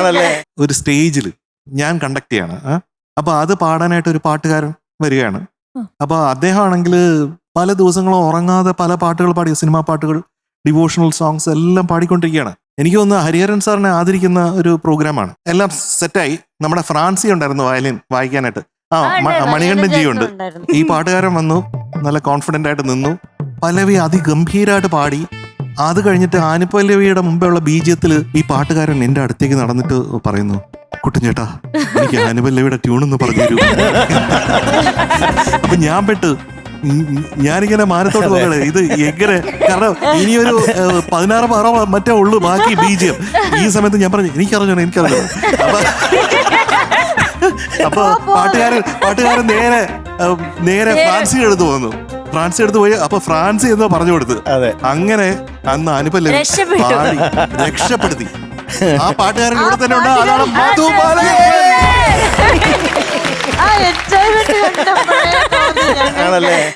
ആണല്ലേ. ഒരു സ്റ്റേജിൽ ഞാൻ കണ്ടക്ട് ചെയ്യാണ്. അപ്പൊ അത് പാടാനായിട്ട് ഒരു പാട്ടുകാരൻ വരികയാണ്. അപ്പൊ അദ്ദേഹം ആണെങ്കിൽ പല ദിവസങ്ങളും ഉറങ്ങാതെ പല പാട്ടുകൾ പാടി, സിനിമാ പാട്ടുകൾ, ഡിവോഷണൽ സോങ്സ് എല്ലാം പാടിക്കൊണ്ടിരിക്കുകയാണ്. എനിക്ക് തോന്നുന്നു ഹരിഹരൻ സാറിനെ ആദരിക്കുന്ന ഒരു പ്രോഗ്രാമാണ്. എല്ലാം സെറ്റായി. നമ്മുടെ ഫ്രാൻസി ഉണ്ടായിരുന്നു വയലിൻ വായിക്കാനായിട്ട്. മണികണ്ഠൻ ജി ഉണ്ട്. ഈ പാട്ടുകാരൻ വന്നു, നല്ല കോൺഫിഡന്റ് ആയിട്ട് നിന്നു, പല്ലവി അതിഗംഭീരമായിട്ട് പാടി. അത് കഴിഞ്ഞിട്ട് ആനുപല്ലവിയുടെ മുമ്പെയുള്ള ബീജത്തിൽ ഈ പാട്ടുകാരൻ എന്റെ അടുത്തേക്ക് നടന്നിട്ട് പറയുന്നു, കുട്ടൻ ചേട്ടാ എനിക്ക് ആനുപല്ലവിയുടെ ട്യൂണെന്ന് പറഞ്ഞു തരൂ. അപ്പൊ ഞാൻ പെട്ട്, ഞാനിങ്ങനെ മാനത്തോട്ട് പോകണേ, ഇത് എങ്ങനെ, കാരണം ഇനിയൊരു 16 മറ്റേ ഉള്ളു ബാക്കി ബീജിയം. ഈ സമയത്ത് ഞാൻ പറഞ്ഞു എനിക്കറിഞ്ഞോ. അപ്പൊ പാട്ടുകാരൻ നേരെ ഫ്രാൻസി എടുത്ത് പോന്നു. ഫ്രാൻസി എടുത്ത് പോയി. അപ്പൊ ഫ്രാൻസി എന്ന് പറഞ്ഞു കൊടുത്ത്. അങ്ങനെ അന്ന് അനുപല്ലവി പാടി രക്ഷപ്പെടുത്തി. ആ പാട്ടുകാരൻ ഇവിടെ തന്നെ ഉണ്ട്. അതാണ് മധുബാല. ആ എൻജോയ്മെന്റ് ആണല്ലേ.